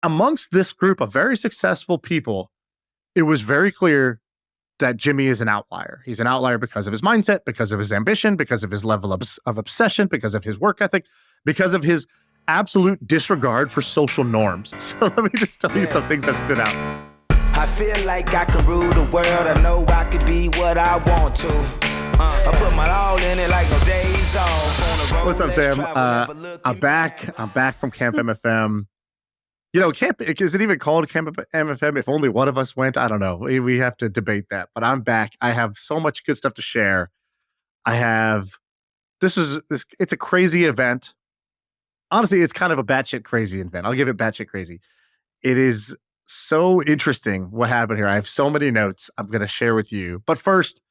amongst this group of very successful people, it was very clear that Jimmy is an outlier. He's an outlier because of his mindset, because of his ambition, because of his level of obsession, because of his work ethic, because of his absolute disregard for social norms. So let me just tell you some things that stood out. I feel like I can rule the world. I know I could be what I want to. I put my all in it like no days off. What's up, Sam? I'm back from Camp MFM. You know, Camp, is it even called Camp MFM? If only one of us went, I don't know. We have to debate that. But I'm back. I have so much good stuff to share. It's a crazy event. Honestly, it's kind of a batshit crazy event. I'll give it batshit crazy. It is so interesting what happened here. I have so many notes I'm going to share with you. But first,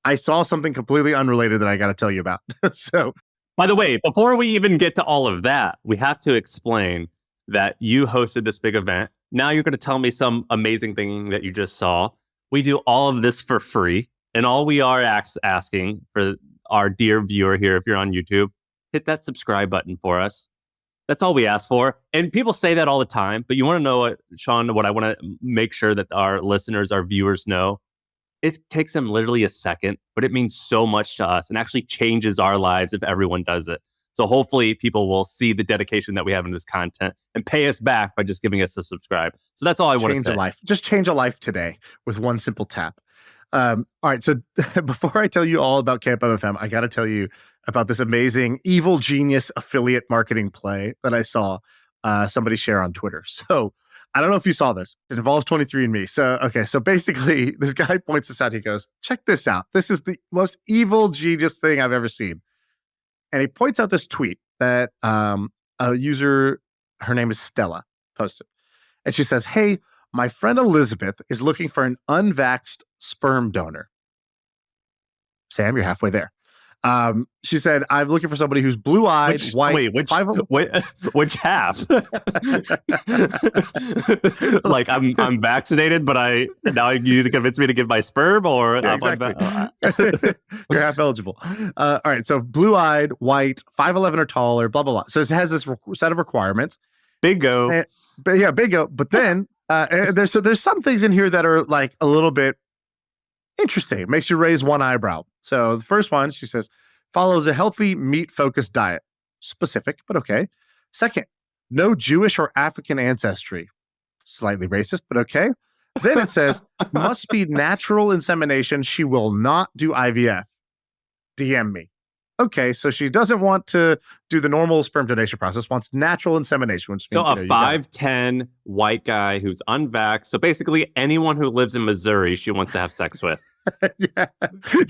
I saw something completely unrelated that I got to tell you about. So, by the way, before we even get to all of that, we have to explain that you hosted this big event. Now you're going to tell me some amazing thing that you just saw. We do all of this for free. And all we are asking for our dear viewer here, if you're on YouTube, hit that subscribe button for us. That's all we ask for. And people say that all the time. But you want to know what, Shaan, what I want to make sure that our listeners, our viewers know? It takes them literally a second, but it means so much to us and actually changes our lives if everyone does it. So hopefully people will see the dedication that we have in this content and pay us back by just giving us a subscribe. So that's all I want to say. Change a life. Just change a life today with one simple tap. All right. So before I tell you all about Camp MFM, I got to tell you about this amazing evil genius affiliate marketing play that I saw somebody share on Twitter. So I don't know if you saw this. It involves 23andMe. So basically this guy points this out. He goes, check this out. This is the most evil genius thing I've ever seen. And he points out this tweet that a user, her name is Stella, posted. And she says, hey, my friend Elizabeth is looking for an unvaxxed sperm donor. Sam, you're halfway there. She said, I'm looking for somebody who's blue-eyed, white. Which half? Like I'm vaccinated, but now you need to convince me to give my sperm, or yeah, exactly. You're half eligible. All right, so blue-eyed, white, 5'11" or taller, blah blah blah. So it has this set of requirements. Bingo. Bingo. But then there's some things in here that are like a little bit interesting. It makes you raise one eyebrow. So the first one, she says, follows a healthy meat-focused diet. Specific, but okay. Second, no Jewish or African ancestry. Slightly racist, but okay. Then it says, must be natural insemination. She will not do IVF. DM me. Okay, so she doesn't want to do the normal sperm donation process, wants natural insemination. Which means, so a 5'10" white guy who's unvaxxed. So basically anyone who lives in Missouri, she wants to have sex with. Yeah,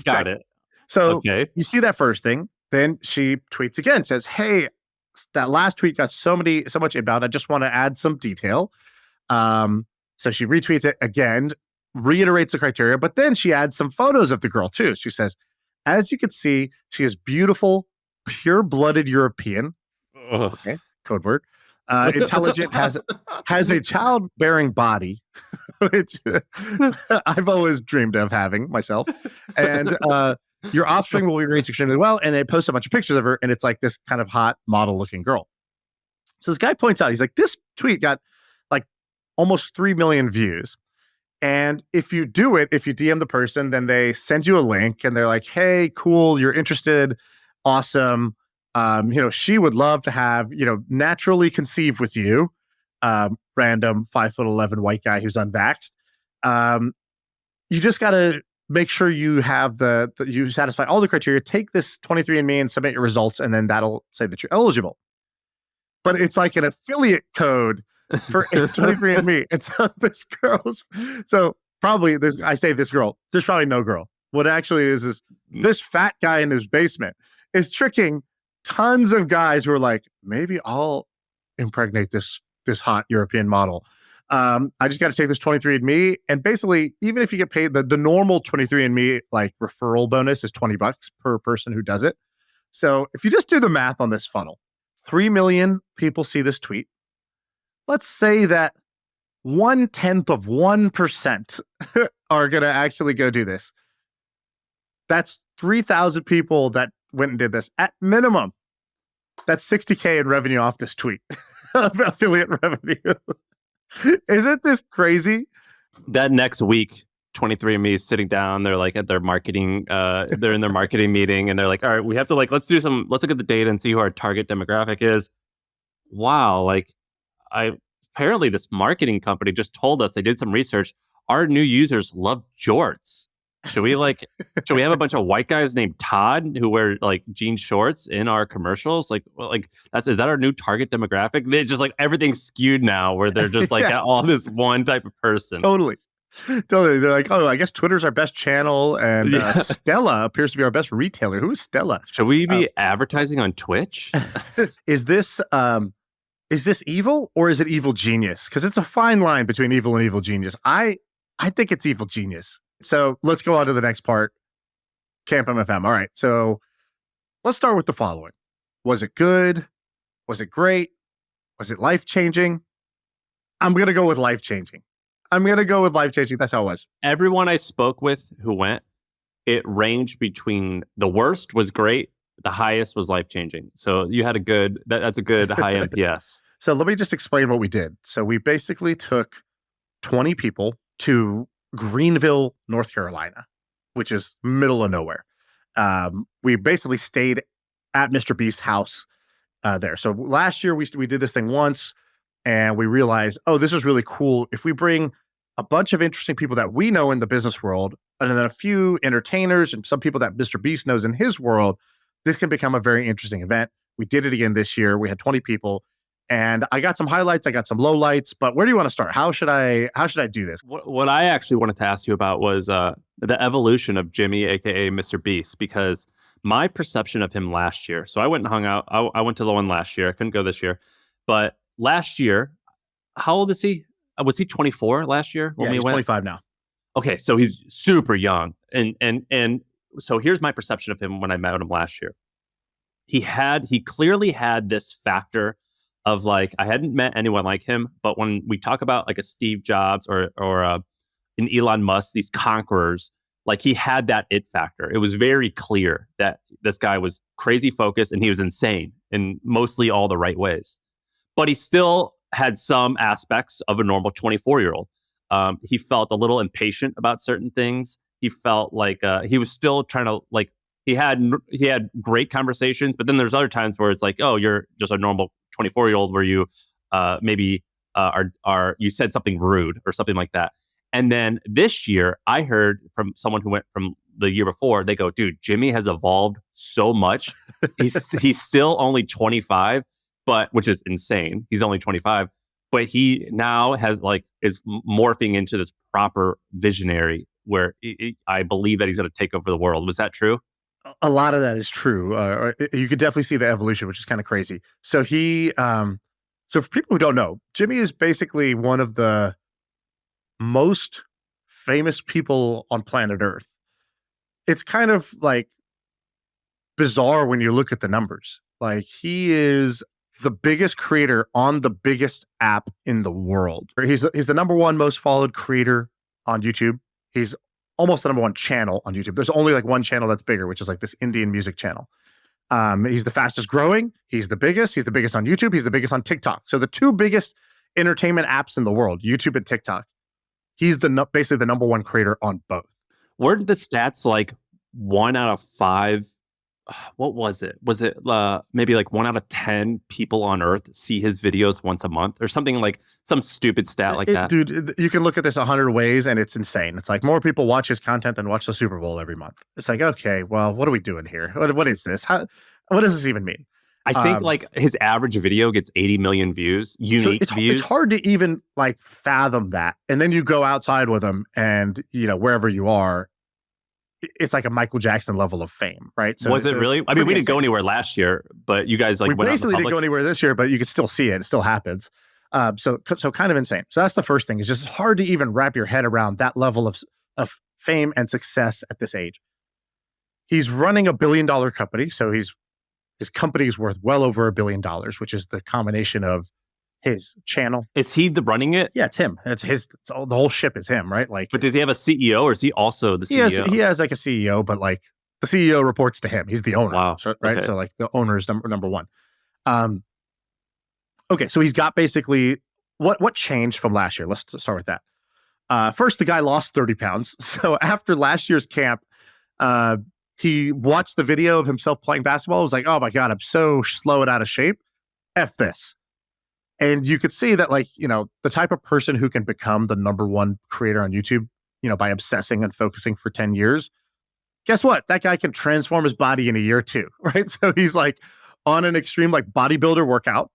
got it. So You see that first thing. Then she tweets again, says, hey, that last tweet got so much inbound. I just want to add some detail. So she retweets it again, reiterates the criteria, but then she adds some photos of the girl too. She says, as you can see, she is beautiful, pure-blooded European. Ugh. Okay, code word. Intelligent, has a childbearing body, which I've always dreamed of having myself. And your offspring will be raised extremely well. And they post a bunch of pictures of her, and it's like this kind of hot model-looking girl. So this guy points out, he's like, this tweet got like almost 3 million views. And if you DM the person, then they send you a link and they're like, hey, cool, you're interested. Awesome. She would love to have, naturally conceive with you. Random 5'11" white guy who's unvaxxed. You just got to make sure you have you satisfy all the criteria. Take this 23andMe and submit your results, and then that'll say that you're eligible. But it's like an affiliate code for 23andMe. And so probably I say this girl, there's probably no girl. What actually is this fat guy in his basement is tricking tons of guys who are like, maybe I'll impregnate this hot European model. I just got to take this 23andMe. And basically, even if you get paid, the normal 23andMe like referral bonus is $20 per person who does it. So if you just do the math on this funnel, 3 million people see this tweet. Let's say that 0.1% are going to actually go do this. That's 3,000 people that went and did this at minimum. That's $60K in revenue off this tweet. of affiliate revenue. Isn't this crazy? That next week, 23andMe is sitting down. They're like at their marketing. They're in their marketing meeting, and they're like, "All right, we have to let's look at the data and see who our target demographic is." Wow, apparently this marketing company just told us they did some research. Our new users love jorts. Should we have a bunch of white guys named Todd who wear jean shorts in our commercials? Is that our new target demographic? They just everything's skewed now where they're just all this one type of person. Totally. They're like, oh, I guess Twitter's our best channel, and Stella appears to be our best retailer. Who is Stella? Should we be advertising on Twitch? Is this evil or is it evil genius? Because it's a fine line between evil and evil genius. I think it's evil genius. So let's go on to the next part. Camp MFM. All right. So let's start with the following. Was it good? Was it great? Was it life-changing? I'm going to go with life-changing. That's how it was. Everyone I spoke with who went, it ranged between the worst was great, the highest was life-changing. So you had that's a good high NPS. So let me just explain what we did. So we basically took 20 people to Greenville, North Carolina, which is middle of nowhere. We basically stayed at MrBeast's house there. So last year we did this thing once, and we realized, oh, this is really cool. If we bring a bunch of interesting people that we know in the business world, and then a few entertainers and some people that MrBeast knows in his world, this can become a very interesting event. We did it again this year. We had 20 people. And I got some highlights, I got some lowlights, but where do you want to start? How should I do this? What I actually wanted to ask you about was the evolution of Jimmy, aka MrBeast, because my perception of him last year. So I went and hung out. I went to the one last year. I couldn't go this year, but last year, how old is he? Was he 24 last year when we he's went? 25 now. Okay, so he's super young, and so here's my perception of him when I met him last year. He clearly had this factor of I hadn't met anyone like him, but when we talk about a Steve Jobs or an Elon Musk, these conquerors, he had that it factor. It was very clear that this guy was crazy focused and he was insane in mostly all the right ways. But he still had some aspects of a normal 24-year-old. He felt a little impatient about certain things. He felt he was still trying to he had great conversations, but then there's other times where it's oh, you're just a normal 24-year-old where you maybe you said something rude or something like that. And then this year, I heard from someone who went from the year before, they go, dude, Jimmy has evolved so much. He's still only 25, which is insane. He's only 25, but he now has is morphing into this proper visionary where I believe that he's going to take over the world. Was that true? A lot of that is true. You could definitely see the evolution, which is kind of crazy. So so for people who don't know, Jimmy is basically one of the most famous people on planet Earth. It's kind of bizarre when you look at the numbers. He is the biggest creator on the biggest app in the world. He's the number one most followed creator on YouTube. He's almost the number one channel on YouTube. There's only one channel that's bigger, which is this Indian music channel. He's the fastest growing. He's the biggest. He's the biggest on YouTube. He's the biggest on TikTok. So the two biggest entertainment apps in the world, YouTube and TikTok. He's basically the number one creator on both. Weren't the stats 1 out of 5? What was it? Was it maybe 1 out of 10 people on Earth see his videos once a month or something some stupid stat that? Dude, you can look at this 100 ways and it's insane. It's more people watch his content than watch the Super Bowl every month. It's okay, well, what are we doing here? What is this? What does this even mean? I think his average video gets 80 million views, unique views. It's hard to even fathom that. And then you go outside with him and, wherever you are, it's a Michael Jackson level of fame, right? So was it really? I mean, we didn't go anywhere last year, but you guys we went basically didn't go anywhere this year, but you could still see it. It still happens. So kind of insane. So that's the first thing. It's just hard to even wrap your head around that level of fame and success at this age. He's running $1 billion company, so his company is worth well over $1 billion, which is the combination of his channel. Is he running it? Yeah, it's him. It's his. The whole ship is him, right? But does he have a CEO, or is he also the CEO? He has a CEO, but the CEO reports to him. He's the owner. Wow. Right. Okay. So the owner is number one. Okay, so he's got basically what changed from last year? Let's start with that. First, the guy lost 30 pounds. So after last year's camp, he watched the video of himself playing basketball. It was like, oh my God, I'm so slow and out of shape. F this. And you could see that, like, the type of person who can become the number one creator on YouTube, by obsessing and focusing for 10 years, guess what? That guy can transform his body in a year too, right? So he's like on an extreme like bodybuilder workout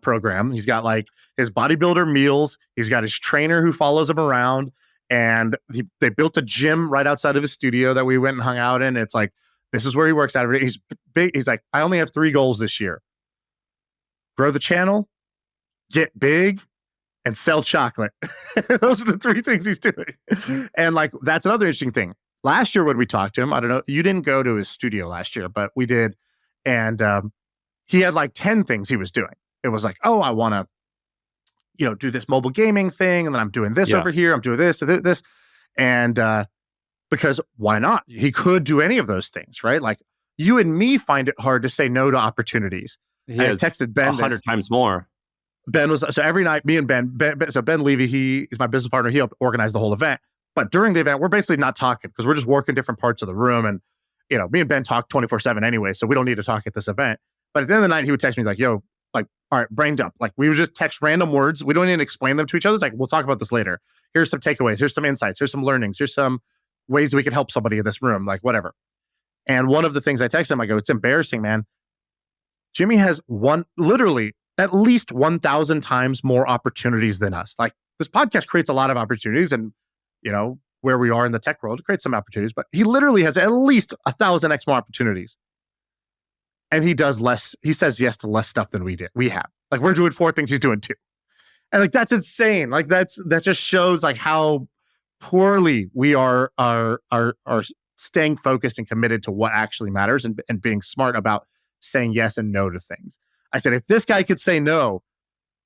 program. He's got like his bodybuilder meals. He's got his trainer who follows him around. And they built a gym right outside of his studio that we went and hung out in. It's like, this is where he works out every day. He's big. He's like, I only have 3 goals this year. Grow the channel, get big, and sell chocolate. Those are the 3 things he's doing. And like, that's another interesting thing. Last year when we talked to him, I don't know, you didn't go to his studio last year, but we did. And he had like 10 things he was doing. It was like, oh, I want to, do this mobile gaming thing. And then I'm doing this over here. I'm doing this. And because why not? He could do any of those things, right? Like you and me find it hard to say no to opportunities. He has texted Ben 100 times more. Ben was, so every night, me and Ben, so Ben Levy, he is my business partner. He helped organize the whole event. But during the event, we're basically not talking because we're just working different parts of the room. And, me and Ben talk 24/7 anyway, so we don't need to talk at this event. But at the end of the night, he would text me like, yo, like, all right, brain dump. Like we would just text random words. We don't even explain them to each other. It's like, we'll talk about this later. Here's some takeaways. Here's some insights. Here's some learnings. Here's some ways we could help somebody in this room, like whatever. And one of the things I texted him, I go, it's embarrassing, man. Jimmy has literally at least 1,000 times more opportunities than us. Like this podcast creates a lot of opportunities and, where we are in the tech world, it creates some opportunities, but he literally has at least 1,000x more opportunities. And he does less. He says yes to less stuff than we have. Like we're doing 4 things, he's doing 2. And like, that's insane. Like that just shows like how poorly we are staying focused and committed to what actually matters and being smart about saying yes and no to things. I said, if this guy could say no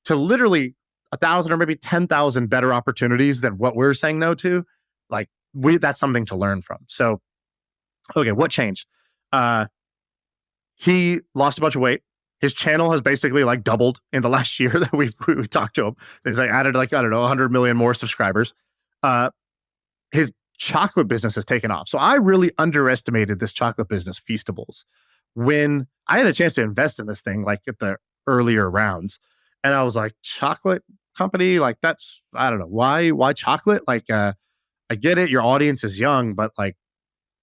to literally 1,000 or maybe 10,000 better opportunities than what we're saying no to, like that's something to learn from. So, okay, what changed? He lost a bunch of weight. His channel has basically like doubled in the last year that we talked to him. He's like added like, I don't know, 100 million more subscribers. His chocolate business has taken off. So I really underestimated this chocolate business, Feastables, when I had a chance to invest in this thing, like at the earlier rounds. And I was like, chocolate company, like that's, I don't know, why chocolate? Like, I get it. Your audience is young, but like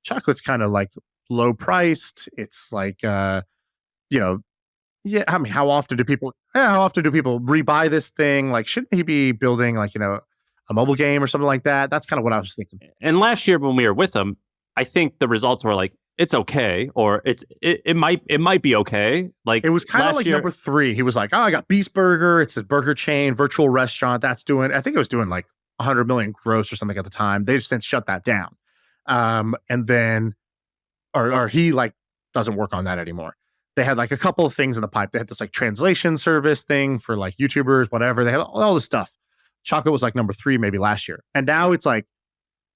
chocolate's kind of like low priced. It's like, yeah. I mean, how often do people rebuy this thing? Like, shouldn't he be building like, a mobile game or something like that? That's kind of what I was thinking. And last year when we were with him, I think the results were like, it's okay, or it might be okay. Like it was kind of like number 3. He was like, oh, I got Beast Burger. It's a burger chain, virtual restaurant. I think it was doing like 100 million gross or something at the time. They just since shut that down. And then, or he like doesn't work on that anymore. They had like a couple of things in the pipe. They had this like translation service thing for like YouTubers, whatever. They had all this stuff. Chocolate was like number 3 maybe last year. And now it's like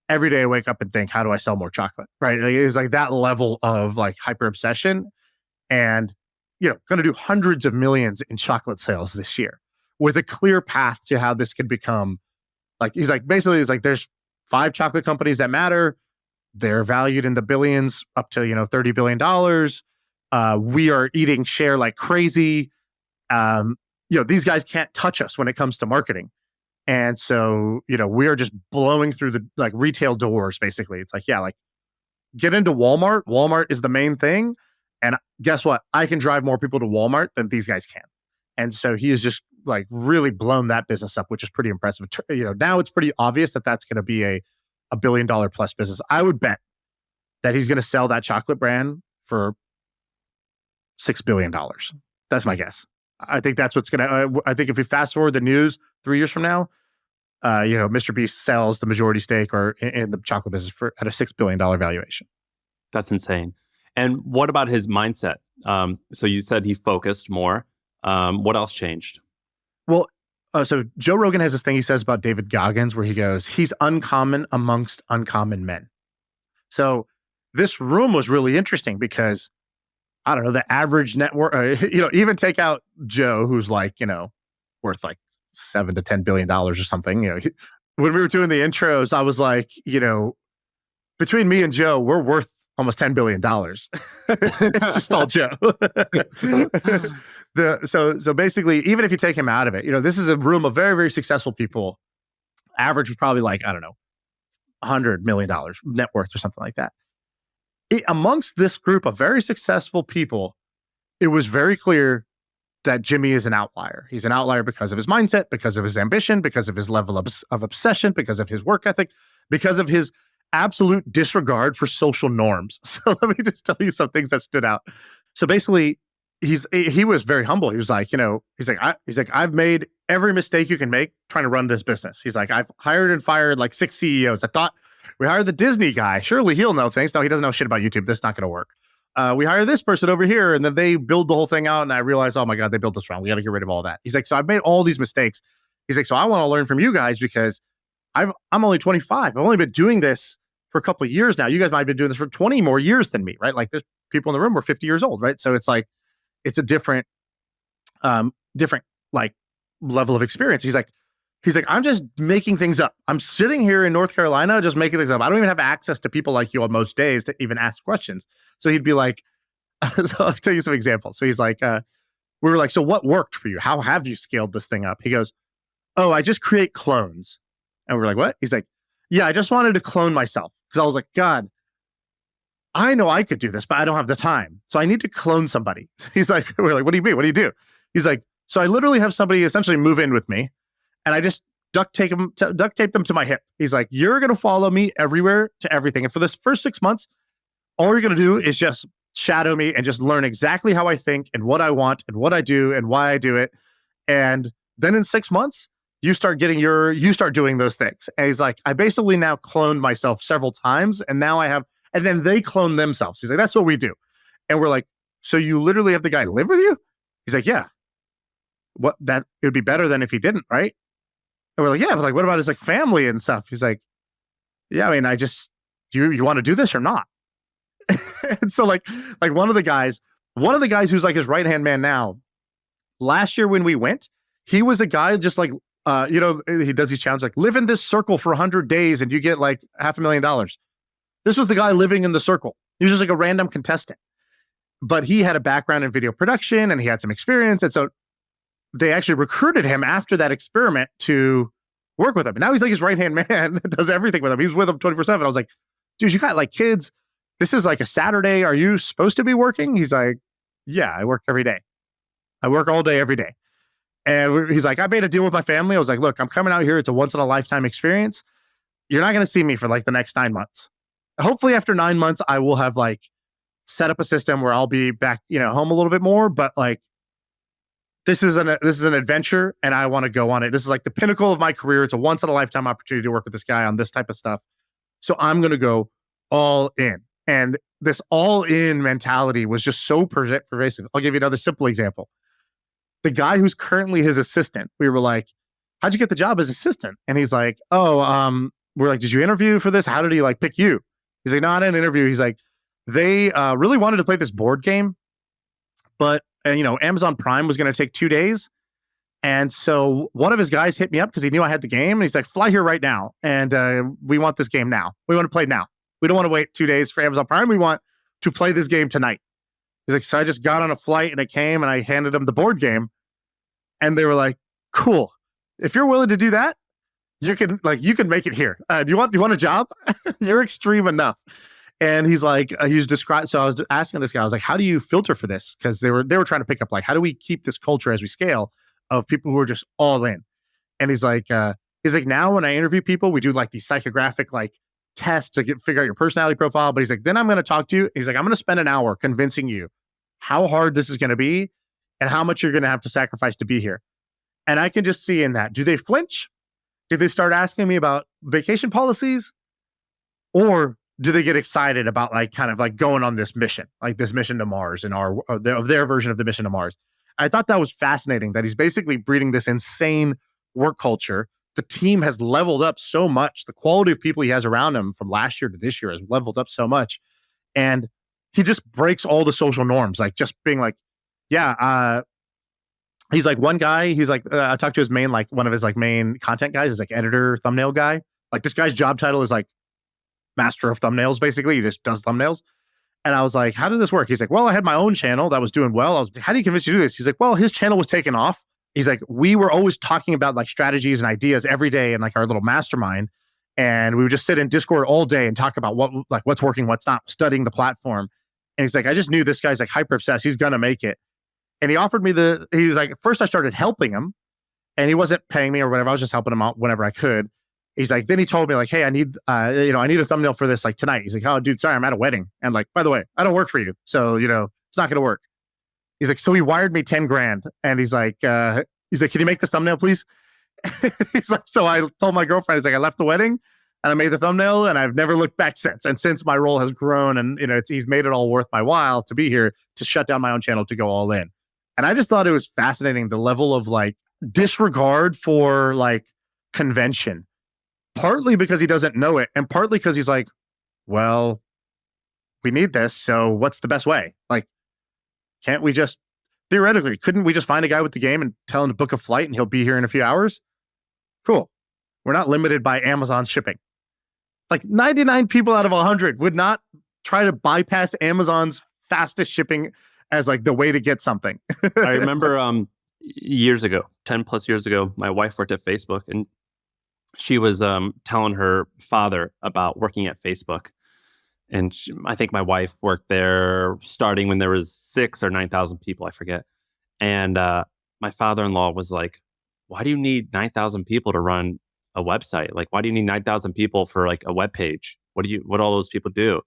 every day I wake up and think, how do I sell more chocolate? Right? Like, it's like that level of like hyper obsession and, going to do hundreds of millions in chocolate sales this year with a clear path to how this could become like, he's like, basically it's like, there's 5 chocolate companies that matter. They're valued in the billions up to, $30 billion. We are eating share like crazy. These guys can't touch us when it comes to marketing. And so, we are just blowing through the like retail doors, basically. It's like, yeah, like get into Walmart. Walmart is the main thing. And guess what? I can drive more people to Walmart than these guys can. And so he has just like really blown that business up, which is pretty impressive. Now it's pretty obvious that that's going to be a $1 billion plus business. I would bet that he's going to sell that chocolate brand for $6 billion. That's my guess. I think that's what's going to, I think if we fast forward the news 3 years from now, MrBeast sells the majority stake or in the chocolate business at a $6 billion valuation. That's insane. And what about his mindset? So you said he focused more. What else changed? Well, so Joe Rogan has this thing he says about David Goggins where he goes, he's uncommon amongst uncommon men. So this room was really interesting because I don't know, the average network, even take out Joe, who's like, worth like $7 to $10 billion or something. When we were doing the intros, I was like, between me and Joe, we're worth almost $10 billion. It's just all Joe. So basically, even if you take him out of it, this is a room of very, very successful people. Average was probably like, I don't know, $100 million net worth or something like that. Amongst this group of very successful people, it was very clear that Jimmy is an outlier. He's an outlier because of his mindset, because of his ambition, because of his level of obsession, because of his work ethic, because of his absolute disregard for social norms. So let me just tell you some things that stood out. So basically, he was very humble. He was like, I've made every mistake you can make trying to run this business. He's like, I've hired and fired like 6 CEOs. I thought we hired the Disney guy. Surely he'll know things. No, he doesn't know shit about YouTube. This is not going to work. We hire this person over here, and then they build the whole thing out, and I realize, oh my God, they built this wrong. We got to get rid of all that. He's like, so I've made all these mistakes. He's like, so I want to learn from you guys because I'm only 25. I've only been doing this for a couple of years now. You guys might have been doing this for 20 more years than me, right? Like there's people in the room who are 50 years old, right? So it's like, it's a different like level of experience. He's like, I'm just making things up. I'm sitting here in North Carolina, just making things up. I don't even have access to people like you on most days to even ask questions. So he'd be like, so I'll tell you some examples. So he's like, we were like, so what worked for you? How have you scaled this thing up? He goes, oh, I just create clones. And we're like, what? He's like, yeah, I just wanted to clone myself. Because I was like, God, I know I could do this, but I don't have the time. So I need to clone somebody. He's like, we're like, what do you mean? What do you do? He's like, so I literally have somebody essentially move in with me, and I just duct tape them to my hip. He's like, you're going to follow me everywhere to everything. And for this first 6 months, all you're going to do is just shadow me and just learn exactly how I think and what I want and what I do and why I do it. And then in 6 months, you start doing those things. And he's like, I basically now cloned myself several times, and now I have, and then they clone themselves. He's like, that's what we do. And we're like, so you literally have the guy live with you? He's like, yeah. It would be better than if he didn't, right? And we're like, yeah, but like, what about his like family and stuff? He's like, yeah, I mean, you want to do this or not? And so like one of the guys who's like his right-hand man now, last year when we went, he was a guy just like, he does these challenges like live in this circle for 100 days and you get like $500,000. This was the guy living in the circle. He was just like a random contestant, but he had a background in video production and he had some experience. And so they actually recruited him after that experiment to work with him. And now he's like his right-hand man that does everything with him. He's with him 24/7. I was like, dude, you got like kids. This is like a Saturday. Are you supposed to be working? He's like, yeah, I work every day. I work all day, every day. And he's like, I made a deal with my family. I was like, look, I'm coming out here. It's a once in a lifetime experience. You're not going to see me for like the next 9 months. Hopefully after 9 months, I will have like set up a system where I'll be back, home a little bit more. But like, this is an adventure and I want to go on it. This is like the pinnacle of my career. It's a once in a lifetime opportunity to work with this guy on this type of stuff. So I'm going to go all in. And this all in mentality was just so pervasive. I'll give you another simple example. The guy who's currently his assistant, we were like, how'd you get the job as assistant? And he's like, we're like, did you interview for this? How did he like pick you? He's like, no, I didn't interview. He's like, they really wanted to play this board game, but Amazon Prime was going to take 2 days. And so one of his guys hit me up because he knew I had the game. And he's like, fly here right now. And we want this game now. We want to play now. We don't want to wait 2 days for Amazon Prime. We want to play this game tonight. He's like, so I just got on a flight and I came and I handed them the board game. And they were like, cool. If you're willing to do that, you can make it here. Do you want a job? You're extreme enough. And he's like, he's described. So I was asking this guy, I was like, how do you filter for this? Because they were trying to pick up like, how do we keep this culture as we scale of people who are just all in? And he's like, now when I interview people, we do like these psychographic like tests to figure out your personality profile. But he's like, then I'm going to talk to you. He's like, I'm going to spend an hour convincing you how hard this is going to be and how much you're going to have to sacrifice to be here. And I can just see in that, do they flinch? Did they start asking me about vacation policies? Or do they get excited about like kind of like going on this mission, like this mission to Mars and their version of the mission to Mars? I thought that was fascinating that he's basically breeding this insane work culture. The team has leveled up so much. The quality of people he has around him from last year to this year has leveled up so much. And he just breaks all the social norms, like just being like, yeah, he's like one guy. He's like I talked to his main like one of his like main content guys is like editor thumbnail guy. Like this guy's job title is like master of thumbnails. Basically, he just does thumbnails. And I was like, how did this work? He's like, well, I had my own channel that was doing well. I was like, how do you convince you to do this? He's like, well, his channel was taken off. He's like, we were always talking about like strategies and ideas every day in like our little mastermind. And we would just sit in Discord all day and talk about what's working, what's not, studying the platform. And he's like, I just knew this guy's like hyper obsessed. He's going to make it. And he offered me he's like, first I started helping him and he wasn't paying me or whatever. I was just helping him out whenever I could. He's like, then he told me like, hey, I need a thumbnail for this like tonight. He's like, oh, dude, sorry, I'm at a wedding. And like, by the way, I don't work for you. So, it's not going to work. He's like, so he wired me 10 grand. And he's like, can you make this thumbnail, please? He's like, so I told my girlfriend, he's like, I left the wedding and I made the thumbnail and I've never looked back since. And since my role has grown and, he's made it all worth my while to be here to shut down my own channel to go all in. And I just thought it was fascinating, the level of like disregard for like convention. Partly because he doesn't know it, and partly because he's like, well, we need this, so what's the best way? Like, can't we just, theoretically, couldn't we just find a guy with the game and tell him to book a flight and he'll be here in a few hours? Cool. We're not limited by Amazon's shipping. Like 99 people out of 100 would not try to bypass Amazon's fastest shipping as like the way to get something. I remember years ago, 10 plus years ago, my wife worked at Facebook and she was telling her father about working at Facebook. And I think my wife worked there starting when there was 6,000 or 9,000 people, I forget. And my father-in-law was like, why do you need 9,000 people to run a website? Like, why do you need 9,000 people for like a web page? What do all those people do?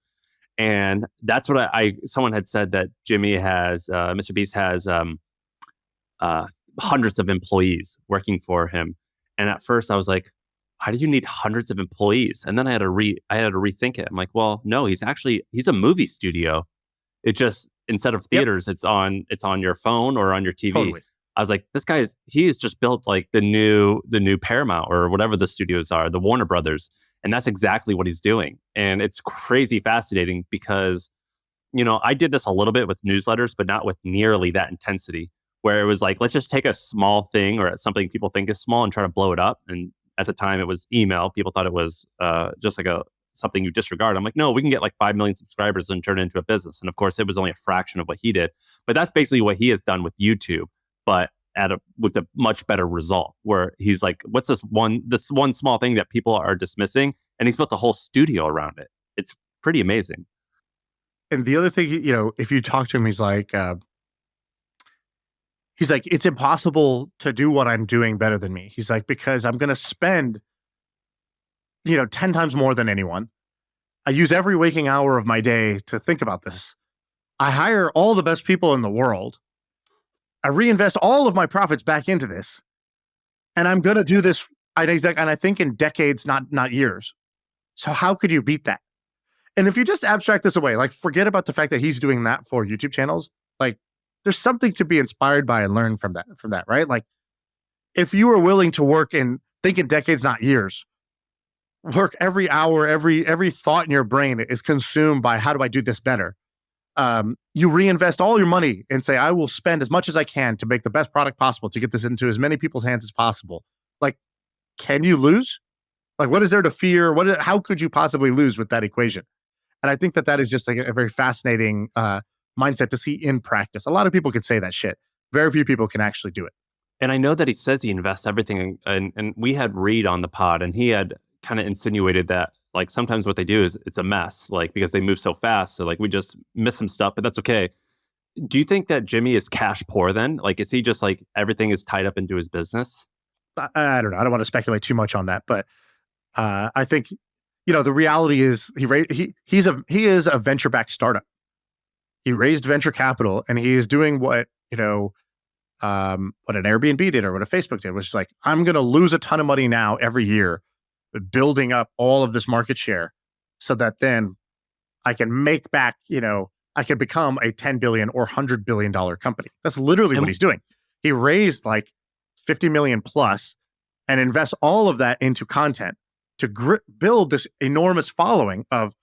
And that's what someone had said that Jimmy has, MrBeast has hundreds of employees working for him. And at first I was like, why do you need hundreds of employees? And then I had to rethink it. I'm like, well, no, he's a movie studio. It just, instead of theaters, it's on your phone or on your TV. Totally. I was like, he has just built like the new Paramount or whatever the studios are, the Warner Brothers. And that's exactly what he's doing. And it's crazy fascinating because, I did this a little bit with newsletters, but not with nearly that intensity, where it was like, let's just take a small thing or something people think is small and try to blow it up. And at the time, it was email. People thought it was just like something you disregard. I'm like, no, we can get like 5 million subscribers and turn it into a business. And of course, it was only a fraction of what he did. But that's basically what he has done with YouTube, but with a much better result. Where he's like, what's this one small thing that people are dismissing? And he's built a whole studio around it. It's pretty amazing. And the other thing, if you talk to him, he's like, it's impossible to do what I'm doing better than me. He's like, because I'm going to spend, 10 times more than anyone. I use every waking hour of my day to think about this. I hire all the best people in the world. I reinvest all of my profits back into this. And I'm going to do this, and I think in decades, not years. So how could you beat that? And if you just abstract this away, like forget about the fact that he's doing that for YouTube channels, like there's something to be inspired by and learn from that, right? Like if you are willing to work and think in decades, not years, work every hour, every thought in your brain is consumed by how do I do this better? You reinvest all your money and say, I will spend as much as I can to make the best product possible to get this into as many people's hands as possible. Like, can you lose? Like, what is there to fear? How could you possibly lose with that equation? And I think that is just like a very fascinating mindset to see in practice. A lot of people could say that shit. Very few people can actually do it. And I know that he says he invests everything. And we had Reed on the pod, and he had kind of insinuated that like sometimes what they do is it's a mess, like because they move so fast. So like we just miss some stuff, but that's okay. Do you think that Jimmy is cash poor then? Like, is he just like everything is tied up into his business? I don't know. I don't want to speculate too much on that, but I think, the reality is he is a venture-backed startup. He raised venture capital and he is doing what an Airbnb did or what a Facebook did, which is like, I'm going to lose a ton of money now every year, building up all of this market share so that then I can make back, I can become a $10 billion or $100 billion company. That's literally what he's doing. He raised like 50 million plus and invests all of that into content to build this enormous following of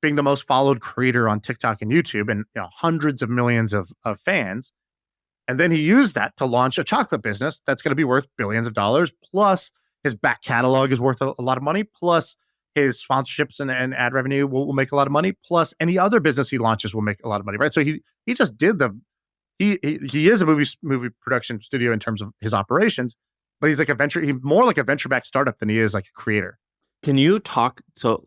being the most followed creator on TikTok and YouTube and hundreds of millions of fans. And then he used that to launch a chocolate business that's going to be worth billions of dollars. Plus, his back catalog is worth a lot of money. Plus, his sponsorships and ad revenue will make a lot of money. Plus, any other business he launches will make a lot of money, right? So he just did he is a movie production studio in terms of his operations, but he's more like a venture-backed startup than he is like a creator. Can you talk? So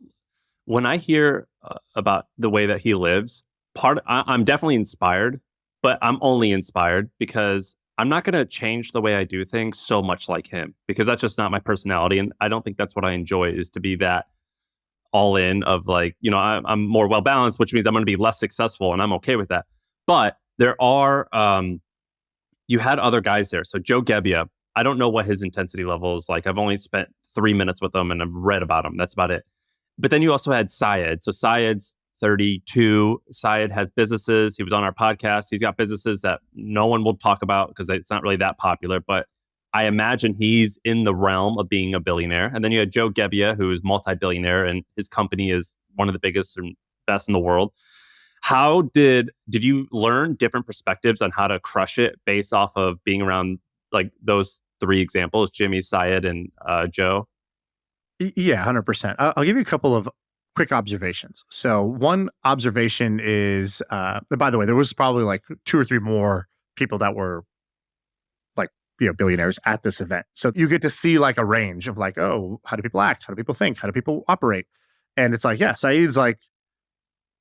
when I hear about the way that he lives, I'm definitely inspired, but I'm only inspired because I'm not going to change the way I do things so much like him, because that's just not my personality. And I don't think that's what I enjoy, is to be that all in of like, I'm more well balanced, which means I'm going to be less successful, and I'm okay with that. But there are, you had other guys there. So Joe Gebbia, I don't know what his intensity level is like. I've only spent 3 minutes with him and I've read about him. That's about it. But then you also had Syed. So Syed's 32. Syed has businesses. He was on our podcast. He's got businesses that no one will talk about because it's not really that popular. But I imagine he's in the realm of being a billionaire. And then you had Joe Gebbia, who is multi-billionaire, and his company is one of the biggest and best in the world. How did you learn different perspectives on how to crush it based off of being around like those three examples, Jimmy, Syed, and Joe? Yeah, 100%. I'll give you a couple of quick observations. So one observation is, by the way, there was probably like 2 or 3 more people that were like, billionaires at this event. So you get to see like a range of like, oh, how do people act? How do people think? How do people operate? And it's like, yeah, Saeed's like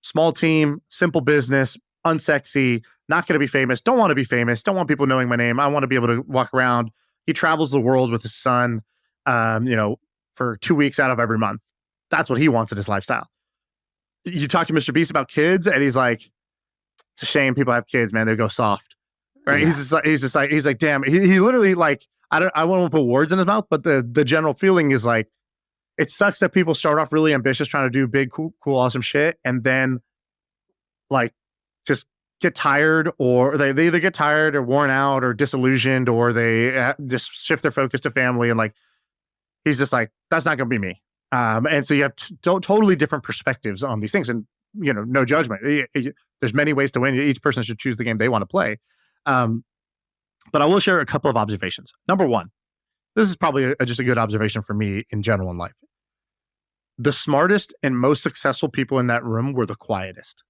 small team, simple business, unsexy, not going to be famous, don't want to be famous, don't want people knowing my name. I want to be able to walk around. He travels the world with his son, for 2 weeks out of every month. That's what he wants in his lifestyle. You talk to MrBeast about kids, and he's like, it's a shame people have kids, man. They go soft, right? Yeah. He's like, damn. He literally like, I won't put words in his mouth, but the general feeling is like, it sucks that people start off really ambitious, trying to do big, cool, awesome shit, and then like just get tired, or they either get tired or worn out or disillusioned, or they just shift their focus to family, and like, he's just like, that's not going to be me. And so you have totally different perspectives on these things, and no judgment. There's many ways to win. Each person should choose the game they want to play. But I will share a couple of observations. Number one, this is probably just a good observation for me in general in life. The smartest and most successful people in that room were the quietest.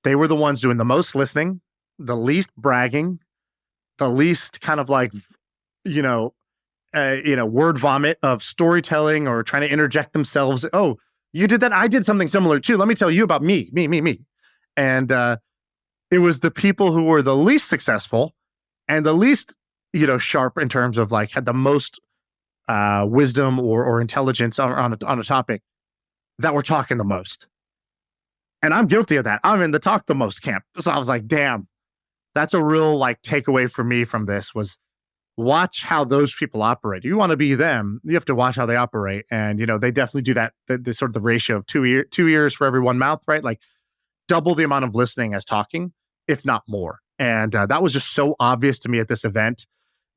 They were the ones doing the most listening, the least bragging, the least kind of like, word vomit of storytelling or trying to interject themselves. Oh, you did that? I did something similar too. Let me tell you about me. And it was the people who were the least successful and the least, sharp in terms of like had the most wisdom or intelligence on a topic that were talking the most. And I'm guilty of that. I'm in the talk the most camp. So I was like, damn, that's a real like takeaway for me from this was, watch how those people operate. You want to be them, you have to watch how they operate. And, they definitely do that. The sort of the ratio of 2 ears for every one mouth, right? Like double the amount of listening as talking, if not more. And that was just so obvious to me at this event.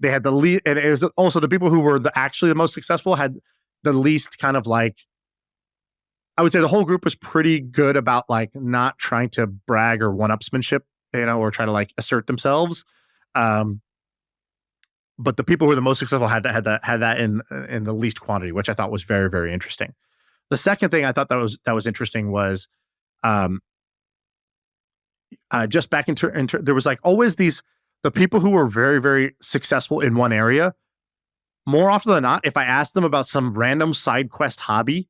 They had the lead, and it was also the people who were actually the most successful had the least kind of like, I would say the whole group was pretty good about like not trying to brag or one-upsmanship, or try to like assert themselves. But the people who were the most successful had that in the least quantity, which I thought was very, very interesting. The second thing I thought that was interesting was, just back into there was like always the people who were very, very successful in one area. More often than not, if I asked them about some random side quest hobby,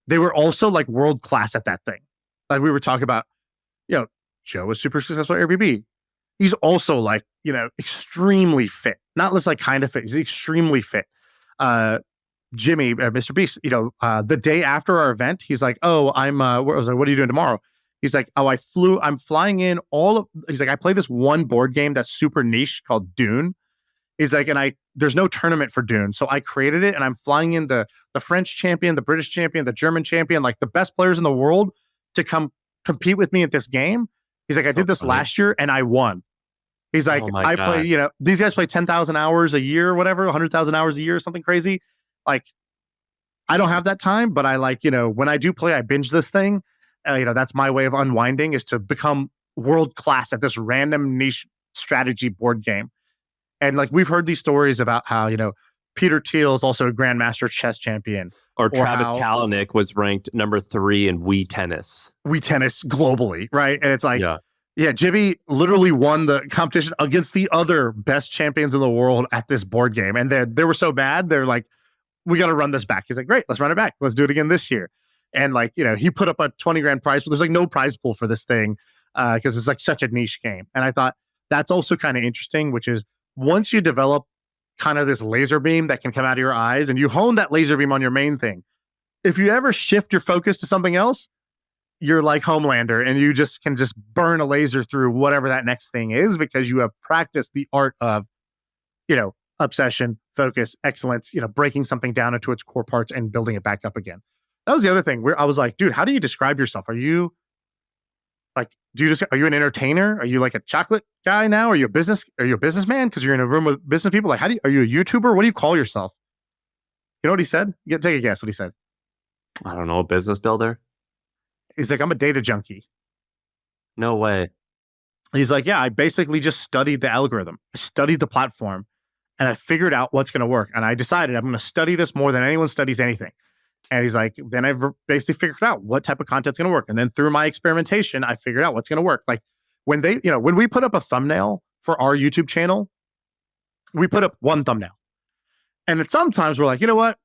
they were also like world class at that thing. Like we were talking about, Joe was super successful at Airbnb. He's also like, extremely fit. Not just like kind of fit. He's extremely fit. Jimmy, MrBeast, the day after our event, he's like, oh, I was like, what are you doing tomorrow? He's like, oh, I'm flying in he's like, I play this one board game that's super niche called Dune. He's like, and there's no tournament for Dune. So I created it and I'm flying in the French champion, the British champion, the German champion, like the best players in the world to come compete with me at this game. He's like, I did this last year and I won. He's like, I play, these guys play 10,000 hours a year or whatever, 100,000 hours a year or something crazy. Like, I don't have that time, but I like, when I do play, I binge this thing. That's my way of unwinding is to become world class at this random niche strategy board game. And like we've heard these stories about how, Peter Thiel is also a grandmaster chess champion. Or Travis Kalanick was ranked number 3 in Wii tennis. Wii tennis globally, right? And it's like, yeah, Jimmy literally won the competition against the other best champions in the world at this board game. And they were so bad, they're like, we got to run this back. He's like, great, let's run it back. Let's do it again this year. And like, he put up a 20 grand prize, but there's like no prize pool for this thing because it's like such a niche game. And I thought that's also kind of interesting, which is once you develop kind of this laser beam that can come out of your eyes and you hone that laser beam on your main thing, if you ever shift your focus to something else, you're like Homelander and you just can just burn a laser through whatever that next thing is because you have practiced the art of, obsession, focus, excellence, breaking something down into its core parts and building it back up again. That was the other thing where I was like, dude, how do you describe yourself? Are you an entertainer? Are you like a chocolate guy now? Are you a businessman? Because you're in a room with business people. Like, are you a YouTuber? What do you call yourself? You know what he said? Take a guess what he said. I don't know, a business builder? He's like, I'm a data junkie. No way. He's like, yeah, I basically just studied the algorithm. I studied the platform and I figured out what's going to work. And I decided I'm going to study this more than anyone studies anything. And he's like, then I've basically figured out what type of content's going to work. And then through my experimentation, I figured out what's going to work. Like when when we put up a thumbnail for our YouTube channel, we put up one thumbnail. And then sometimes we're like, you know what?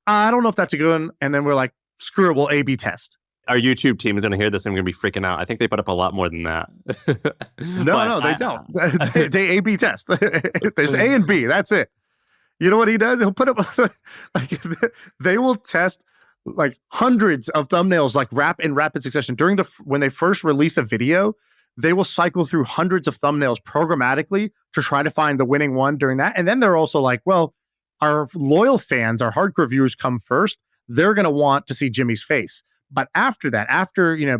I don't know if that's a good one. And then we're like, screw it, we'll A/B test. Our YouTube team is going to hear this and I'm going to be freaking out. I think they put up a lot more than that. No, they don't. They A/B test. There's A and B. That's it. You know what he does? He'll put up, they will test like hundreds of thumbnails, like in rapid succession. When they first release a video, they will cycle through hundreds of thumbnails programmatically to try to find the winning one during that. And then they're also like, well, our loyal fans, our hardcore viewers come first. They're going to want to see Jimmy's face. But after that,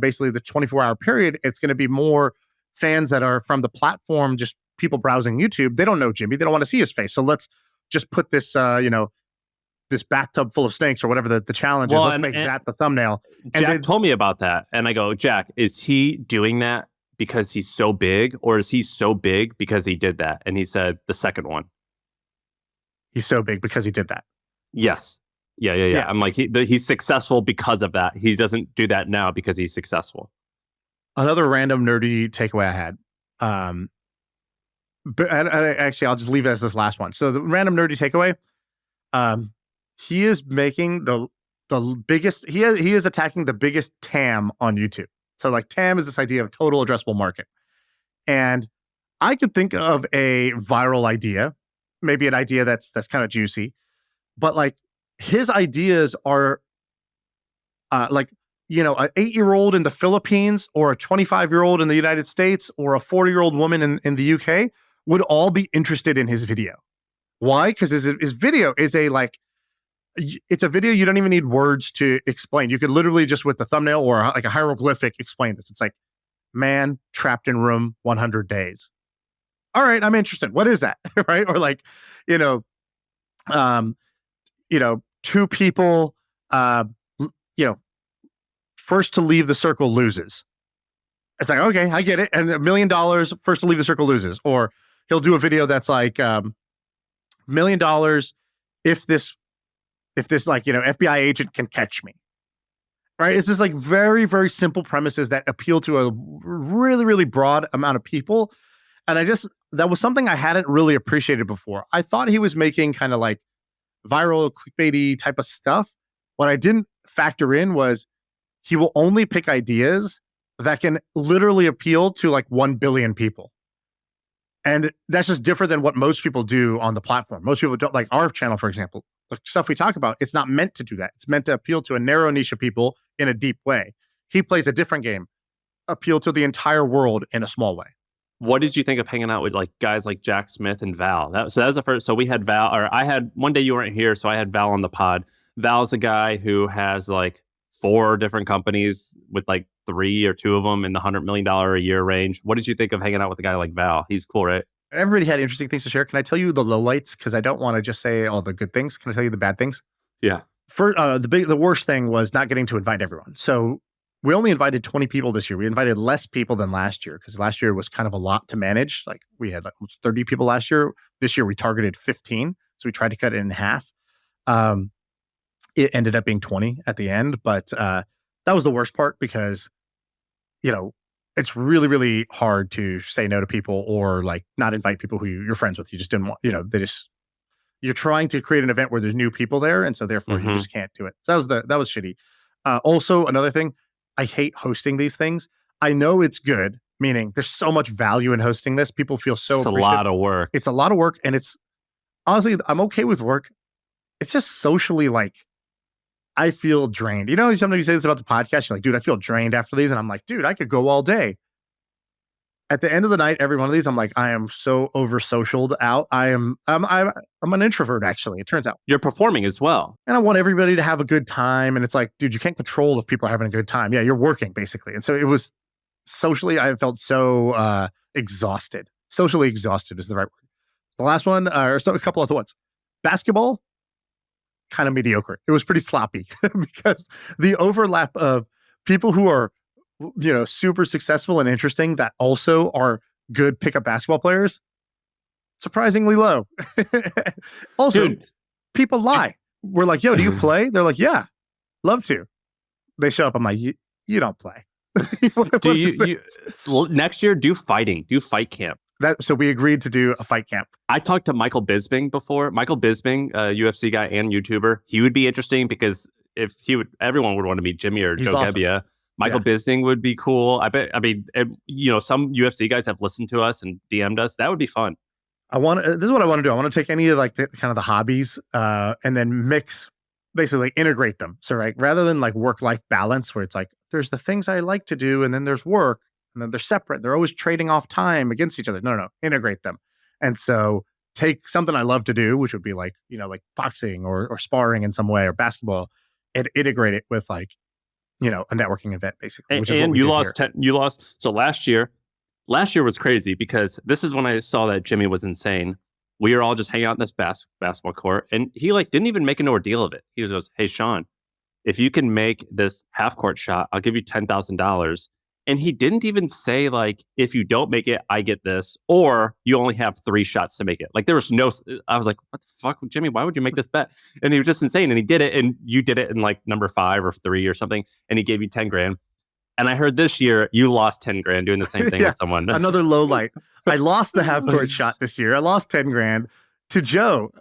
basically the 24-hour period, it's going to be more fans that are from the platform, just people browsing YouTube. They don't know Jimmy. They don't want to see his face. So let's just put this, this bathtub full of snakes or whatever the challenge is. Let's make that the thumbnail. And Jack told me about that. And I go, Jack, is he doing that because he's so big or is he so big because he did that? And he said the second one. He's so big because he did that. Yes. Yeah. I'm like, he's successful because of that. He doesn't do that now because he's successful. Another random nerdy takeaway I had. But actually, I'll just leave it as this last one. So the random nerdy takeaway, he is making the biggest, he is attacking the biggest TAM on YouTube. So like TAM is this idea of total addressable market. And I could think of a viral idea, maybe an idea that's kind of juicy, but like his ideas are like, an 8-year-old in the Philippines or a 25-year-old in the United States or a 40-year-old woman in the UK would all be interested in his video. Why? Because his video is it's a video you don't even need words to explain. You could literally just with the thumbnail or like a hieroglyphic explain this. It's like, man trapped in room 100 days. All right, I'm interested. What is that? Right? Or like, two people, first to leave the circle loses. It's like, okay, I get it. And $1 million, first to leave the circle loses. Or he'll do a video that's like $1 million if this FBI agent can catch me. Right? It's just like very, very simple premises that appeal to a really, really broad amount of people. And that was something I hadn't really appreciated before. I thought he was making kind of like viral clickbaity type of stuff. What I didn't factor in was he will only pick ideas that can literally appeal to like 1 billion people. And that's just different than what most people do on the platform. Most people don't, like our channel, for example, the stuff we talk about, it's not meant to do that. It's meant to appeal to a narrow niche of people in a deep way. He plays a different game, appeal to the entire world in a small way. What did you think of hanging out with like guys like Jack Smith and Val? That was the first. So we had Val, or I had, one day you weren't here, so I had Val on the pod. Val's a guy who has like 4 different companies with like 3 or 2 of them in the $100 million a year range. What did you think of hanging out with a guy like Val? He's cool, right? Everybody had interesting things to share. Can I tell you the lowlights? Because I don't want to just say all the good things. Can I tell you the bad things? Yeah. The worst thing was not getting to invite everyone. So we only invited 20 people this year. We invited less people than last year because last year was kind of a lot to manage. Like we had like almost 30 people last year. This year we targeted 15. So we tried to cut it in half. It ended up being 20 at the end, but that was the worst part because, you know, it's really, really hard to say no to people or like not invite people who you're friends with. You just didn't want, you know, you're trying to create an event where there's new people there. And so therefore you just can't do it. So that was shitty. Also, another thing, I hate hosting these things. I know it's good, meaning there's so much value in hosting this. People feel so It's a lot of work. It's a lot of work. And it's honestly, I'm okay with work. It's just socially like, I feel drained. You know, sometimes you say this about the podcast. You're like, dude, I feel drained after these. And I'm like, dude, I could go all day. At the end of the night, every one of these, I'm like, I am so over socialed out. I'm an introvert, actually, it turns out. You're performing as well. And I want everybody to have a good time. And it's like, dude, you can't control if people are having a good time. Yeah, you're working, basically. And so it was socially, I felt so exhausted. Socially exhausted is the right word. The last one, a couple other ones. Basketball, kind of mediocre. It was pretty sloppy because the overlap of people who are, you know, super successful and interesting that also are good pickup basketball players, surprisingly low. Also, dude, people lie. We're like, yo, do you play? They're like, yeah, love to. They show up. I'm like, you don't play. Do you next year, do fighting, do fight camp. So we agreed to do a fight camp. I talked to Michael Bisping before. Michael Bisping, a UFC guy and YouTuber. He would be interesting because everyone would want to meet Jimmy or Joe awesome. Gebbia. Michael Bisping would be cool. You know, some UFC guys have listened to us and DM'd us. That would be fun. This is what I want to do. I want to take any of like kind of the hobbies and then basically integrate them. So right, rather than like work-life balance where it's like, there's the things I like to do and then there's work. And then they're separate. They're always trading off time against each other. No. Integrate them. And so take something I love to do, which would be like, you know, like boxing or sparring in some way or basketball, and integrate it with like, you know, a networking event basically. And you lost. So last year was crazy because this is when I saw that Jimmy was insane. We were all just hanging out in this basketball court and he like didn't even make an ordeal of it. He just goes, hey, Shaan, if you can make this half court shot, I'll give you $10,000. And he didn't even say, like, if you don't make it, I get this, or you only have 3 shots to make it. Like, there was no, I was like, what the fuck, Jimmy, why would you make this bet? And he was just insane. And he did it. And you did it in like number 5 or 3 or something. And he gave you 10 grand. And I heard this year you lost 10 grand doing the same thing with someone. Another low light. I lost the half court shot this year. I lost 10 grand to Joe.